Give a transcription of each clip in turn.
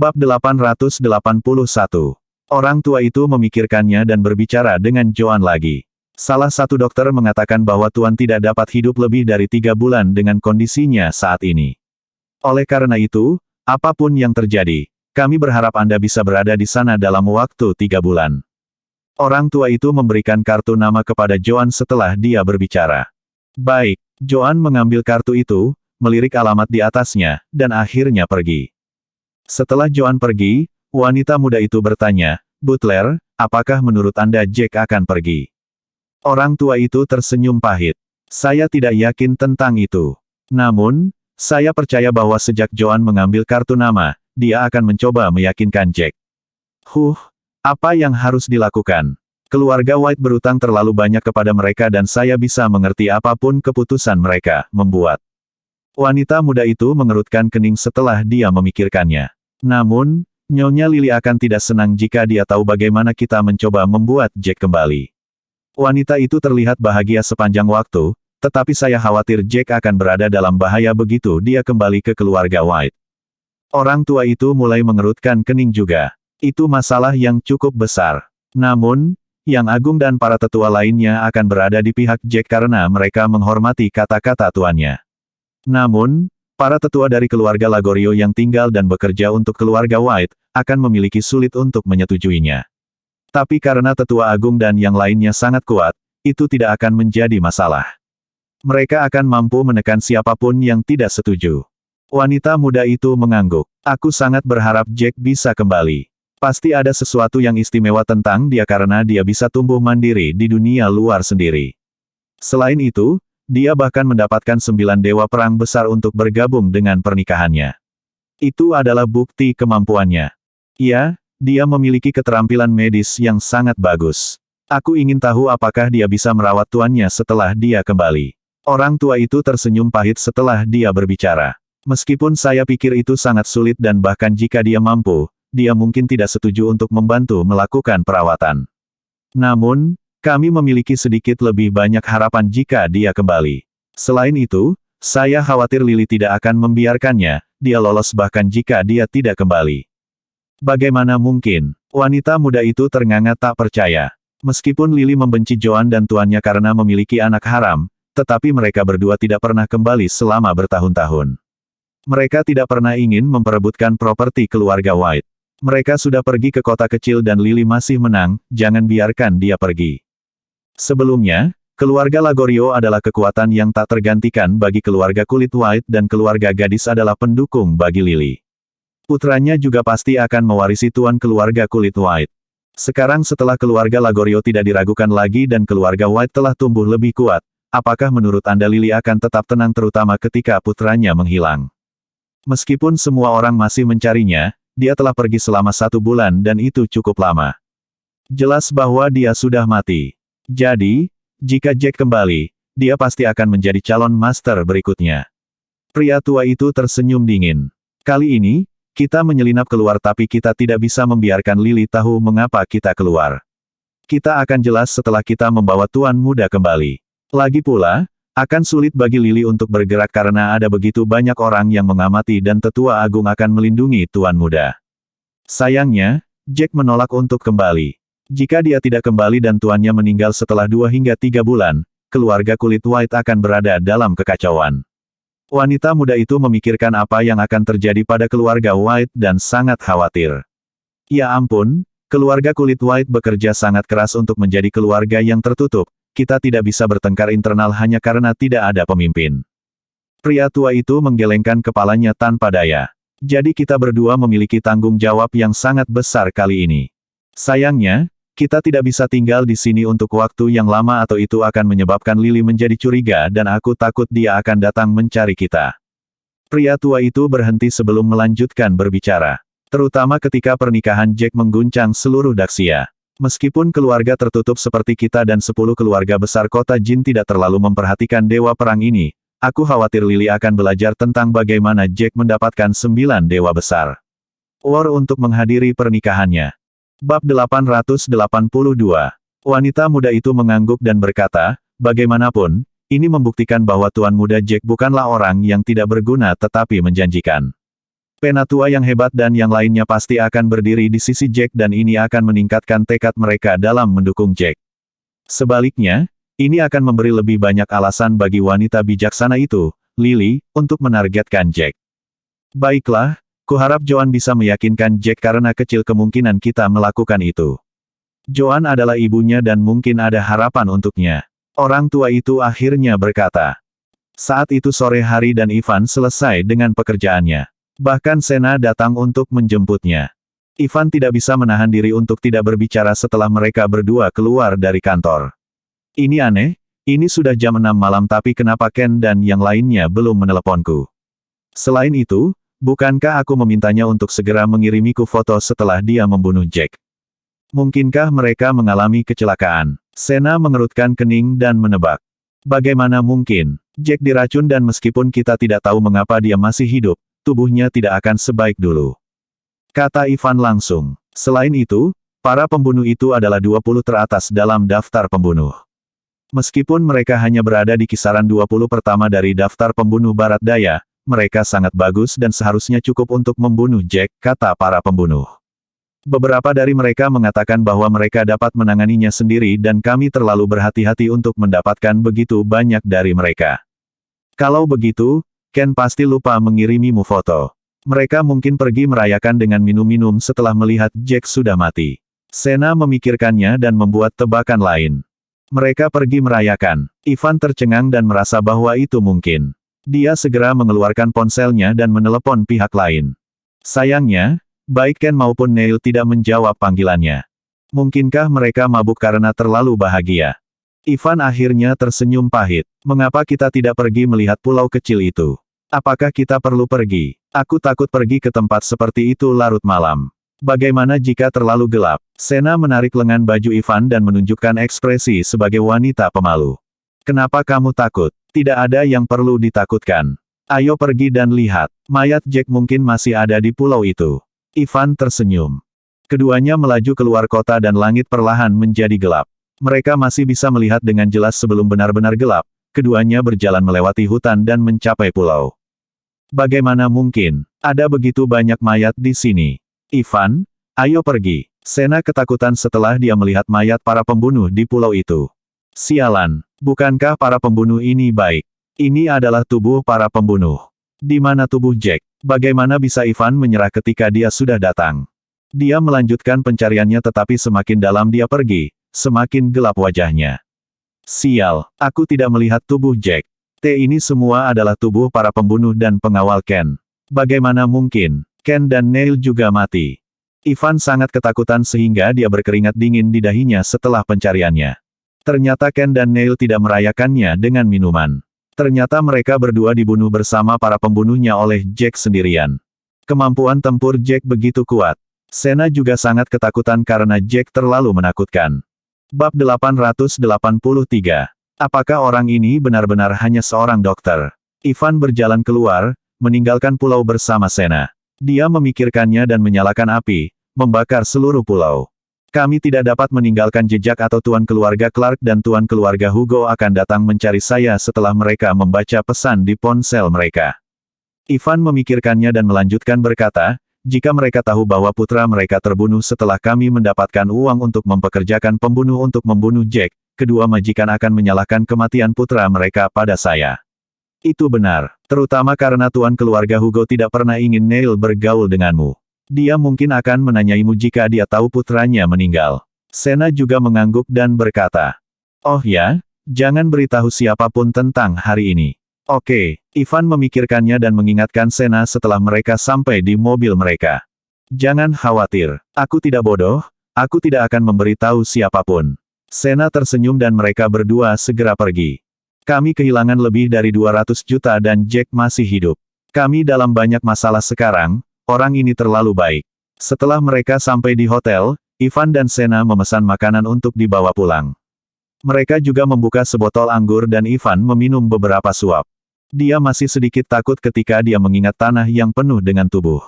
Bab 881. Orang tua itu memikirkannya dan berbicara dengan Joan lagi. Salah satu dokter mengatakan bahwa Tuan tidak dapat hidup lebih dari 3 bulan dengan kondisinya saat ini. Oleh karena itu, apapun yang terjadi, kami berharap Anda bisa berada di sana dalam waktu 3 bulan. Orang tua itu memberikan kartu nama kepada Joan setelah dia berbicara. Baik, Joan mengambil kartu itu, melirik alamat di atasnya, dan akhirnya pergi. Setelah Joan pergi, wanita muda itu bertanya, "Butler, apakah menurut Anda Jack akan pergi?" Orang tua itu tersenyum pahit. "Saya tidak yakin tentang itu. Namun, saya percaya bahwa sejak Joan mengambil kartu nama, dia akan mencoba meyakinkan Jack." Apa yang harus dilakukan? Keluarga White berutang terlalu banyak kepada mereka dan saya bisa mengerti apapun keputusan mereka membuat. Wanita muda itu mengerutkan kening setelah dia memikirkannya. Namun, Nyonya Lily akan tidak senang jika dia tahu bagaimana kita mencoba membuat Jack kembali. Wanita itu terlihat bahagia sepanjang waktu, tetapi saya khawatir Jack akan berada dalam bahaya begitu dia kembali ke keluarga White. Orang tua itu mulai mengerutkan kening juga. Itu masalah yang cukup besar. Namun, Yang Agung dan para tetua lainnya akan berada di pihak Jack karena mereka menghormati kata-kata tuannya. Namun, para tetua dari keluarga Lagorio yang tinggal dan bekerja untuk keluarga White, akan memiliki sulit untuk menyetujuinya. Tapi karena tetua agung dan yang lainnya sangat kuat, itu tidak akan menjadi masalah. Mereka akan mampu menekan siapapun yang tidak setuju. Wanita muda itu mengangguk. Aku sangat berharap Jack bisa kembali. Pasti ada sesuatu yang istimewa tentang dia karena dia bisa tumbuh mandiri di dunia luar sendiri. Selain itu, dia bahkan mendapatkan 9 dewa perang besar untuk bergabung dengan pernikahannya. Itu adalah bukti kemampuannya. Ya, dia memiliki keterampilan medis yang sangat bagus. Aku ingin tahu apakah dia bisa merawat tuannya setelah dia kembali. Orang tua itu tersenyum pahit setelah dia berbicara. Meskipun saya pikir itu sangat sulit dan bahkan jika dia mampu, dia mungkin tidak setuju untuk membantu melakukan perawatan. Namun, kami memiliki sedikit lebih banyak harapan jika dia kembali. Selain itu, saya khawatir Lily tidak akan membiarkannya, dia lolos bahkan jika dia tidak kembali. Bagaimana mungkin? Wanita muda itu ternganga tak percaya. Meskipun Lily membenci Joan dan tuannya karena memiliki anak haram, tetapi mereka berdua tidak pernah kembali selama bertahun-tahun. Mereka tidak pernah ingin memperebutkan properti keluarga White. Mereka sudah pergi ke kota kecil dan Lily masih menang, jangan biarkan dia pergi. Sebelumnya, keluarga Lagorio adalah kekuatan yang tak tergantikan bagi keluarga kulit White dan keluarga gadis adalah pendukung bagi Lily. Putranya juga pasti akan mewarisi tuan keluarga kulit White. Sekarang setelah keluarga Lagorio tidak diragukan lagi dan keluarga White telah tumbuh lebih kuat, apakah menurut Anda Lily akan tetap tenang terutama ketika putranya menghilang? Meskipun semua orang masih mencarinya, dia telah pergi selama 1 bulan dan itu cukup lama. Jelas bahwa dia sudah mati. Jadi, jika Jack kembali, dia pasti akan menjadi calon master berikutnya. Pria tua itu tersenyum dingin. Kali ini, kita menyelinap keluar tapi kita tidak bisa membiarkan Lily tahu mengapa kita keluar. Kita akan jelas setelah kita membawa tuan muda kembali. Lagi pula, akan sulit bagi Lily untuk bergerak karena ada begitu banyak orang yang mengamati dan tetua agung akan melindungi tuan muda. Sayangnya, Jack menolak untuk kembali. Jika dia tidak kembali dan tuannya meninggal setelah 2 hingga 3 bulan, keluarga kulit White akan berada dalam kekacauan. Wanita muda itu memikirkan apa yang akan terjadi pada keluarga White dan sangat khawatir. Ya ampun, keluarga kulit White bekerja sangat keras untuk menjadi keluarga yang tertutup. Kita tidak bisa bertengkar internal hanya karena tidak ada pemimpin. Pria tua itu menggelengkan kepalanya tanpa daya. Jadi kita berdua memiliki tanggung jawab yang sangat besar kali ini. Sayangnya, kita tidak bisa tinggal di sini untuk waktu yang lama atau itu akan menyebabkan Lily menjadi curiga dan aku takut dia akan datang mencari kita. Pria tua itu berhenti sebelum melanjutkan berbicara. Terutama ketika pernikahan Jack mengguncang seluruh Daxia. Meskipun keluarga tertutup seperti kita dan 10 keluarga besar kota Jin tidak terlalu memperhatikan dewa perang ini, aku khawatir Lily akan belajar tentang bagaimana Jack mendapatkan 9 dewa besar. War untuk menghadiri pernikahannya. Bab 882. Wanita muda itu mengangguk dan berkata, bagaimanapun, ini membuktikan bahwa tuan muda Jack bukanlah orang yang tidak berguna tetapi menjanjikan. Penatua yang hebat dan yang lainnya pasti akan berdiri di sisi Jack dan ini akan meningkatkan tekad mereka dalam mendukung Jack. Sebaliknya, ini akan memberi lebih banyak alasan bagi wanita bijaksana itu, Lily, untuk menargetkan Jack. Baiklah, kuharap Joan bisa meyakinkan Jack karena kecil kemungkinan kita melakukan itu. Joan adalah ibunya dan mungkin ada harapan untuknya. Orang tua itu akhirnya berkata. Saat itu sore hari dan Ivan selesai dengan pekerjaannya. Bahkan Sena datang untuk menjemputnya. Ivan tidak bisa menahan diri untuk tidak berbicara setelah mereka berdua keluar dari kantor. Ini aneh, ini sudah jam 6 malam tapi kenapa Ken dan yang lainnya belum meneleponku? Selain itu, bukankah aku memintanya untuk segera mengirimiku foto setelah dia membunuh Jack? Mungkinkah mereka mengalami kecelakaan? Sena mengerutkan kening dan menebak. Bagaimana mungkin? Jack diracun dan meskipun kita tidak tahu mengapa dia masih hidup, tubuhnya tidak akan sebaik dulu. Kata Ivan langsung. Selain itu, para pembunuh itu adalah 20 teratas dalam daftar pembunuh. Meskipun mereka hanya berada di kisaran 20 pertama dari daftar pembunuh barat daya, mereka sangat bagus dan seharusnya cukup untuk membunuh Jack, kata para pembunuh. Beberapa dari mereka mengatakan bahwa mereka dapat menanganinya sendiri dan kami terlalu berhati-hati untuk mendapatkan begitu banyak dari mereka. Kalau begitu, Ken pasti lupa mengirimimu foto. Mereka mungkin pergi merayakan dengan minum-minum setelah melihat Jack sudah mati. Sena memikirkannya dan membuat tebakan lain. Mereka pergi merayakan. Ivan tercengang dan merasa bahwa itu mungkin. Dia segera mengeluarkan ponselnya dan menelepon pihak lain. Sayangnya, baik Ken maupun Neil tidak menjawab panggilannya. Mungkinkah mereka mabuk karena terlalu bahagia? Ivan akhirnya tersenyum pahit. Mengapa kita tidak pergi melihat pulau kecil itu? Apakah kita perlu pergi? Aku takut pergi ke tempat seperti itu larut malam. Bagaimana jika terlalu gelap? Sena menarik lengan baju Ivan dan menunjukkan ekspresi sebagai wanita pemalu. Kenapa kamu takut? Tidak ada yang perlu ditakutkan. Ayo pergi dan lihat. Mayat Jack mungkin masih ada di pulau itu. Ivan tersenyum. Keduanya melaju keluar kota dan langit perlahan menjadi gelap. Mereka masih bisa melihat dengan jelas sebelum benar-benar gelap. Keduanya berjalan melewati hutan dan mencapai pulau. Bagaimana mungkin? Ada begitu banyak mayat di sini. Ivan, ayo pergi. Sena ketakutan setelah dia melihat mayat para pembunuh di pulau itu. Sialan, bukankah para pembunuh ini baik? Ini adalah tubuh para pembunuh. Di mana tubuh Jack? Bagaimana bisa Ivan menyerah ketika dia sudah datang? Dia melanjutkan pencariannya tetapi semakin dalam dia pergi, semakin gelap wajahnya. Sial, aku tidak melihat tubuh Jack. Ini semua adalah tubuh para pembunuh dan pengawal Ken. Bagaimana mungkin? Ken dan Neil juga mati. Ivan sangat ketakutan sehingga dia berkeringat dingin di dahinya setelah pencariannya. Ternyata Ken dan Neil tidak merayakannya dengan minuman. Ternyata mereka berdua dibunuh bersama para pembunuhnya oleh Jack sendirian. Kemampuan tempur Jack begitu kuat. Sena juga sangat ketakutan karena Jack terlalu menakutkan. Bab 883. Apakah orang ini benar-benar hanya seorang dokter? Ivan berjalan keluar, meninggalkan pulau bersama Sena. Dia memikirkannya dan menyalakan api, membakar seluruh pulau. Kami tidak dapat meninggalkan jejak atau tuan keluarga Clark dan tuan keluarga Hugo akan datang mencari saya setelah mereka membaca pesan di ponsel mereka. Ivan memikirkannya dan melanjutkan berkata, jika mereka tahu bahwa putra mereka terbunuh setelah kami mendapatkan uang untuk mempekerjakan pembunuh untuk membunuh Jack, kedua majikan akan menyalahkan kematian putra mereka pada saya. Itu benar, terutama karena tuan keluarga Hugo tidak pernah ingin Neil bergaul denganmu. Dia mungkin akan menanyaimu jika dia tahu putranya meninggal. Sena juga mengangguk dan berkata, oh ya, jangan beritahu siapapun tentang hari ini. Oke, Ivan memikirkannya dan mengingatkan Sena setelah mereka sampai di mobil mereka. Jangan khawatir, aku tidak bodoh, aku tidak akan memberitahu siapapun. Sena tersenyum dan mereka berdua segera pergi. Kami kehilangan lebih dari 200 juta dan Jack masih hidup. Kami dalam banyak masalah sekarang, orang ini terlalu baik. Setelah mereka sampai di hotel, Ivan dan Sena memesan makanan untuk dibawa pulang. Mereka juga membuka sebotol anggur dan Ivan meminum beberapa suap. Dia masih sedikit takut ketika dia mengingat tanah yang penuh dengan tubuh.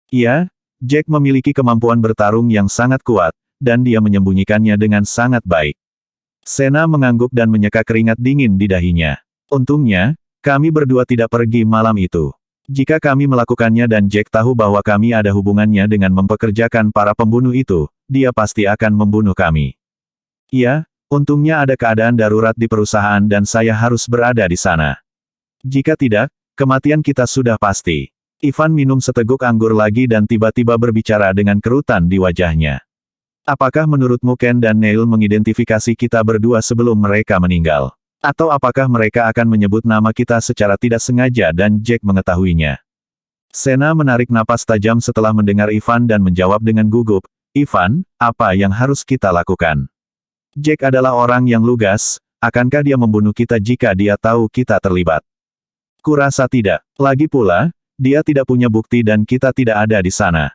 Iya, Jack memiliki kemampuan bertarung yang sangat kuat, dan dia menyembunyikannya dengan sangat baik. Sena mengangguk dan menyeka keringat dingin di dahinya. Untungnya, kami berdua tidak pergi malam itu. Jika kami melakukannya dan Jack tahu bahwa kami ada hubungannya dengan mempekerjakan para pembunuh itu, dia pasti akan membunuh kami. Iya, untungnya ada keadaan darurat di perusahaan dan saya harus berada di sana. Jika tidak, kematian kita sudah pasti. Ivan minum seteguk anggur lagi dan tiba-tiba berbicara dengan kerutan di wajahnya. Apakah menurutmu Ken dan Neil mengidentifikasi kita berdua sebelum mereka meninggal? Atau apakah mereka akan menyebut nama kita secara tidak sengaja dan Jack mengetahuinya? Sena menarik napas tajam setelah mendengar Ivan dan menjawab dengan gugup, Ivan, apa yang harus kita lakukan? Jack adalah orang yang lugas, akankah dia membunuh kita jika dia tahu kita terlibat? Kurasa tidak. Lagi pula, dia tidak punya bukti dan kita tidak ada di sana.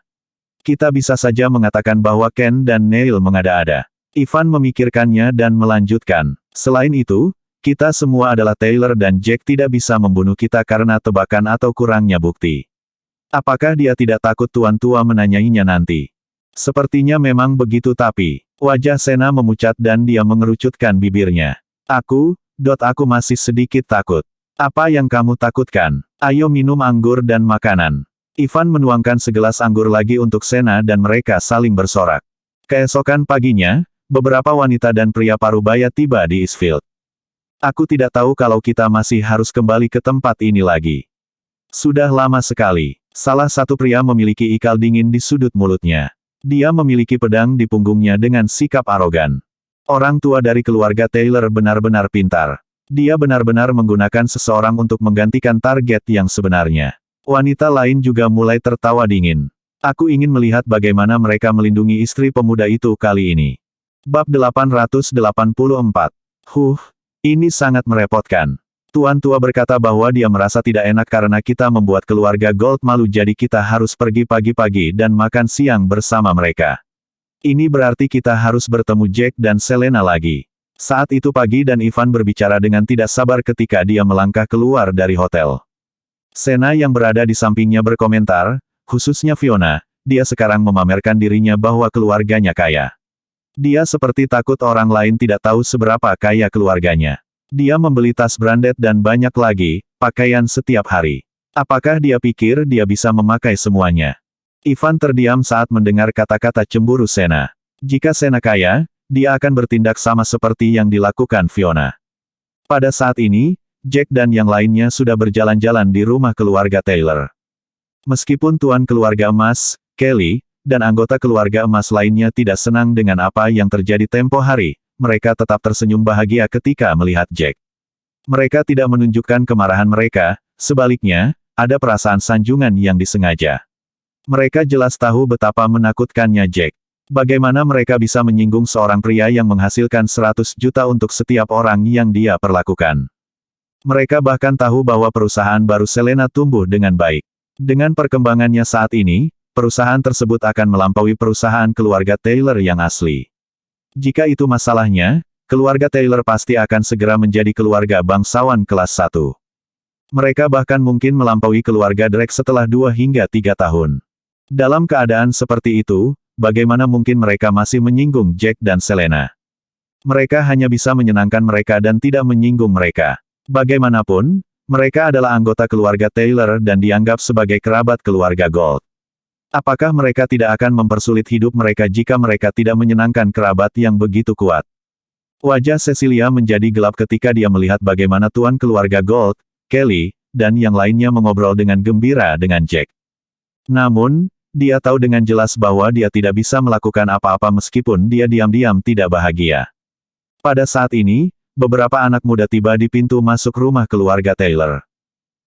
Kita bisa saja mengatakan bahwa Ken dan Neil mengada-ada. Ivan memikirkannya dan melanjutkan. Selain itu, kita semua adalah Taylor dan Jack tidak bisa membunuh kita karena tebakan atau kurangnya bukti. Apakah dia tidak takut tuan tua menanyainya nanti? Sepertinya memang begitu tapi, wajah Sena memucat dan dia mengerucutkan bibirnya. Aku masih sedikit takut. Apa yang kamu takutkan? Ayo minum anggur dan makanan. Ivan menuangkan segelas anggur lagi untuk Sena dan mereka saling bersorak. Keesokan paginya, beberapa wanita dan pria parubaya tiba di Eastfield. Aku tidak tahu kalau kita masih harus kembali ke tempat ini lagi. Sudah lama sekali. Salah satu pria memiliki ikal dingin di sudut mulutnya. Dia memiliki pedang di punggungnya dengan sikap arogan. Orang tua dari keluarga Taylor benar-benar pintar. Dia benar-benar menggunakan seseorang untuk menggantikan target yang sebenarnya. Wanita lain juga mulai tertawa dingin. Aku ingin melihat bagaimana mereka melindungi istri pemuda itu kali ini. Bab 884. Ini sangat merepotkan. Tuan tua berkata bahwa dia merasa tidak enak karena kita membuat keluarga Gold malu jadi kita harus pergi pagi-pagi dan makan siang bersama mereka. Ini berarti kita harus bertemu Jack dan Selena lagi. Saat itu pagi dan Ivan berbicara dengan tidak sabar ketika dia melangkah keluar dari hotel. Sena yang berada di sampingnya berkomentar, khususnya Fiona, dia sekarang memamerkan dirinya bahwa keluarganya kaya. Dia seperti takut orang lain tidak tahu seberapa kaya keluarganya. Dia membeli tas branded dan banyak lagi, pakaian setiap hari. Apakah dia pikir dia bisa memakai semuanya? Ivan terdiam saat mendengar kata-kata cemburu Sena. Jika Sena kaya, dia akan bertindak sama seperti yang dilakukan Fiona. Pada saat ini, Jack dan yang lainnya sudah berjalan-jalan di rumah keluarga Taylor. Meskipun tuan keluarga emas, Kelly, dan anggota keluarga emas lainnya tidak senang dengan apa yang terjadi tempo hari, mereka tetap tersenyum bahagia ketika melihat Jack. Mereka tidak menunjukkan kemarahan mereka, sebaliknya, ada perasaan sanjungan yang disengaja. Mereka jelas tahu betapa menakutkannya Jack. Bagaimana mereka bisa menyinggung seorang pria yang menghasilkan 100 juta untuk setiap orang yang dia perlakukan. Mereka bahkan tahu bahwa perusahaan baru Selena tumbuh dengan baik. Dengan perkembangannya saat ini, perusahaan tersebut akan melampaui perusahaan keluarga Taylor yang asli. Jika itu masalahnya, keluarga Taylor pasti akan segera menjadi keluarga bangsawan kelas 1. Mereka bahkan mungkin melampaui keluarga Drake setelah 2 hingga 3 tahun. Dalam keadaan seperti itu, bagaimana mungkin mereka masih menyinggung Jack dan Selena? Mereka hanya bisa menyenangkan mereka dan tidak menyinggung mereka. Bagaimanapun, mereka adalah anggota keluarga Taylor dan dianggap sebagai kerabat keluarga Gold. Apakah mereka tidak akan mempersulit hidup mereka jika mereka tidak menyenangkan kerabat yang begitu kuat? Wajah Cecilia menjadi gelap ketika dia melihat bagaimana tuan keluarga Gold, Kelly, dan yang lainnya mengobrol dengan gembira dengan Jack. Namun, dia tahu dengan jelas bahwa dia tidak bisa melakukan apa-apa meskipun dia diam-diam tidak bahagia. Pada saat ini, beberapa anak muda tiba di pintu masuk rumah keluarga Taylor.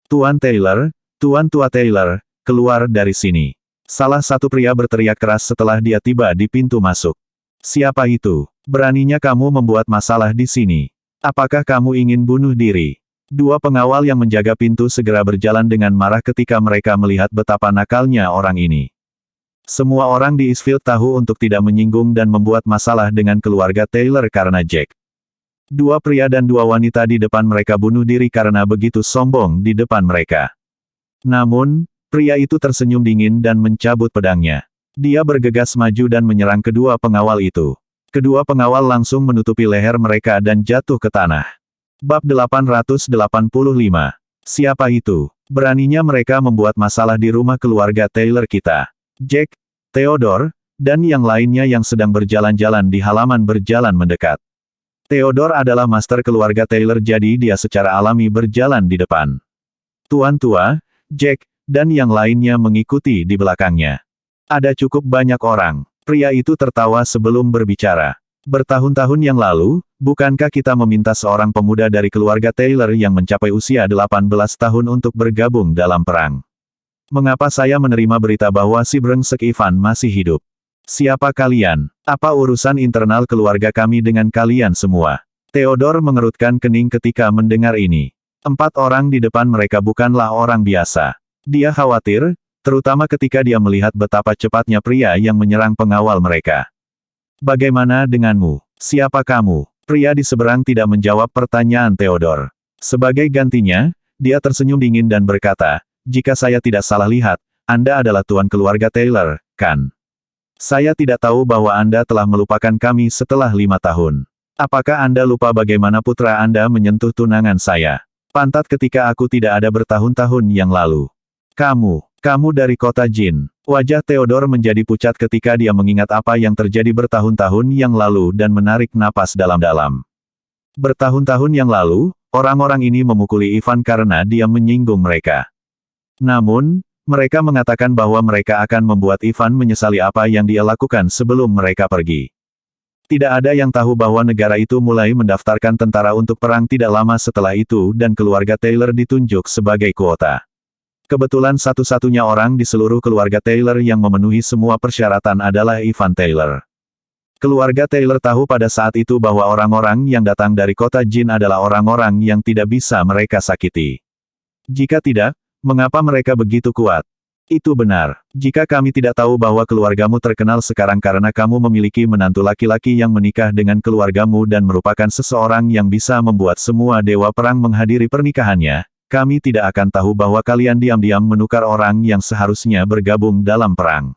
Tuan Taylor, Tuan Tua Taylor, keluar dari sini. Salah satu pria berteriak keras setelah dia tiba di pintu masuk. Siapa itu? Beraninya kamu membuat masalah di sini. Apakah kamu ingin bunuh diri? Dua pengawal yang menjaga pintu segera berjalan dengan marah ketika mereka melihat betapa nakalnya orang ini. Semua orang di Eastfield tahu untuk tidak menyinggung dan membuat masalah dengan keluarga Taylor karena Jack. Dua pria dan dua wanita di depan mereka bunuh diri karena begitu sombong di depan mereka. Namun, pria itu tersenyum dingin dan mencabut pedangnya. Dia bergegas maju dan menyerang kedua pengawal itu. Kedua pengawal langsung menutupi leher mereka dan jatuh ke tanah. Bab 885. Siapa itu? Beraninya mereka membuat masalah di rumah keluarga Taylor kita. Jack, Theodore, dan yang lainnya yang sedang berjalan-jalan di halaman berjalan mendekat. Theodore adalah master keluarga Taylor, jadi dia secara alami berjalan di depan. Tuan tua, Jack, dan yang lainnya mengikuti di belakangnya. Ada cukup banyak orang. Pria itu tertawa sebelum berbicara. Bertahun-tahun yang lalu, bukankah kita meminta seorang pemuda dari keluarga Taylor yang mencapai usia 18 tahun untuk bergabung dalam perang? Mengapa saya menerima berita bahwa si brengsek Ivan masih hidup? Siapa kalian? Apa urusan internal keluarga kami dengan kalian semua? Theodore mengerutkan kening ketika mendengar ini. 4 orang di depan mereka bukanlah orang biasa. Dia khawatir, terutama ketika dia melihat betapa cepatnya pria yang menyerang pengawal mereka. Bagaimana denganmu? Siapa kamu? Pria di seberang tidak menjawab pertanyaan Theodore. Sebagai gantinya, dia tersenyum dingin dan berkata, jika saya tidak salah lihat, Anda adalah tuan keluarga Taylor, kan? Saya tidak tahu bahwa Anda telah melupakan kami setelah 5 tahun. Apakah Anda lupa bagaimana putra Anda menyentuh tunangan saya? Pantat ketika aku tidak ada bertahun-tahun yang lalu. Kamu dari kota Jin. Wajah Theodore menjadi pucat ketika dia mengingat apa yang terjadi bertahun-tahun yang lalu dan menarik napas dalam-dalam. Bertahun-tahun yang lalu, orang-orang ini memukuli Ivan karena dia menyinggung mereka. Namun, mereka mengatakan bahwa mereka akan membuat Ivan menyesali apa yang dia lakukan sebelum mereka pergi. Tidak ada yang tahu bahwa negara itu mulai mendaftarkan tentara untuk perang tidak lama setelah itu dan keluarga Taylor ditunjuk sebagai kuota. Kebetulan satu-satunya orang di seluruh keluarga Taylor yang memenuhi semua persyaratan adalah Ivan Taylor. Keluarga Taylor tahu pada saat itu bahwa orang-orang yang datang dari kota Jin adalah orang-orang yang tidak bisa mereka sakiti. Jika tidak, mengapa mereka begitu kuat? Itu benar. Jika kami tidak tahu bahwa keluargamu terkenal sekarang karena kamu memiliki menantu laki-laki yang menikah dengan keluargamu dan merupakan seseorang yang bisa membuat semua dewa perang menghadiri pernikahannya, kami tidak akan tahu bahwa kalian diam-diam menukar orang yang seharusnya bergabung dalam perang.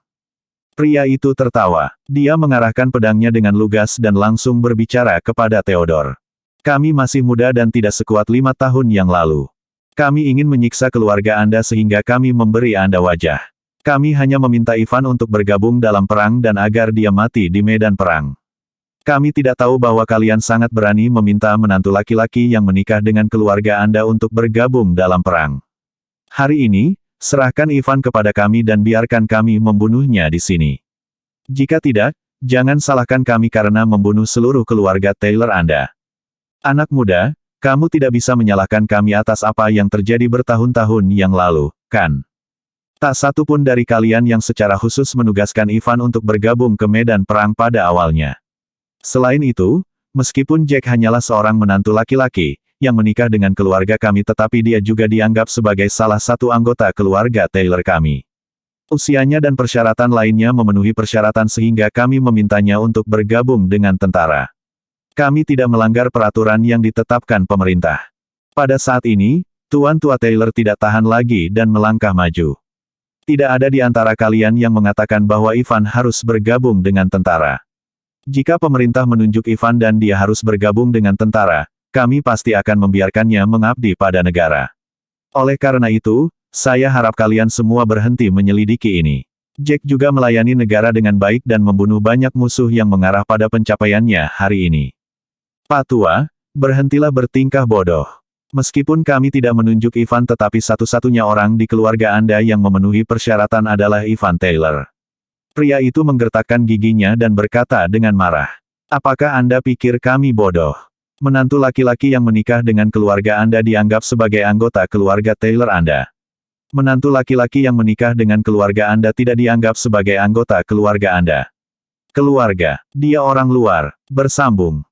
Pria itu tertawa. Dia mengarahkan pedangnya dengan lugas dan langsung berbicara kepada Theodore. Kami masih muda dan tidak sekuat 5 tahun yang lalu. Kami ingin menyiksa keluarga Anda sehingga kami memberi Anda wajah. Kami hanya meminta Ivan untuk bergabung dalam perang dan agar dia mati di medan perang. Kami tidak tahu bahwa kalian sangat berani meminta menantu laki-laki yang menikah dengan keluarga Anda untuk bergabung dalam perang. Hari ini, serahkan Ivan kepada kami dan biarkan kami membunuhnya di sini. Jika tidak, jangan salahkan kami karena membunuh seluruh keluarga Taylor Anda. Anak muda, kamu tidak bisa menyalahkan kami atas apa yang terjadi bertahun-tahun yang lalu, kan? Tak satu pun dari kalian yang secara khusus menugaskan Ivan untuk bergabung ke medan perang pada awalnya. Selain itu, meskipun Jack hanyalah seorang menantu laki-laki, yang menikah dengan keluarga kami tetapi dia juga dianggap sebagai salah satu anggota keluarga Taylor kami. Usianya dan persyaratan lainnya memenuhi persyaratan sehingga kami memintanya untuk bergabung dengan tentara. Kami tidak melanggar peraturan yang ditetapkan pemerintah. Pada saat ini, Tuan Tua Taylor tidak tahan lagi dan melangkah maju. Tidak ada di antara kalian yang mengatakan bahwa Ivan harus bergabung dengan tentara. Jika pemerintah menunjuk Ivan dan dia harus bergabung dengan tentara, kami pasti akan membiarkannya mengabdi pada negara. Oleh karena itu, saya harap kalian semua berhenti menyelidiki ini. Jack juga melayani negara dengan baik dan membunuh banyak musuh yang mengarah pada pencapaiannya hari ini. Pak Tua, berhentilah bertingkah bodoh. Meskipun kami tidak menunjuk Ivan tetapi satu-satunya orang di keluarga Anda yang memenuhi persyaratan adalah Ivan Taylor. Pria itu menggertakkan giginya dan berkata dengan marah. Apakah Anda pikir kami bodoh? Menantu laki-laki yang menikah dengan keluarga Anda dianggap sebagai anggota keluarga Taylor Anda. Menantu laki-laki yang menikah dengan keluarga Anda tidak dianggap sebagai anggota keluarga Anda. Keluarga, dia orang luar, bersambung.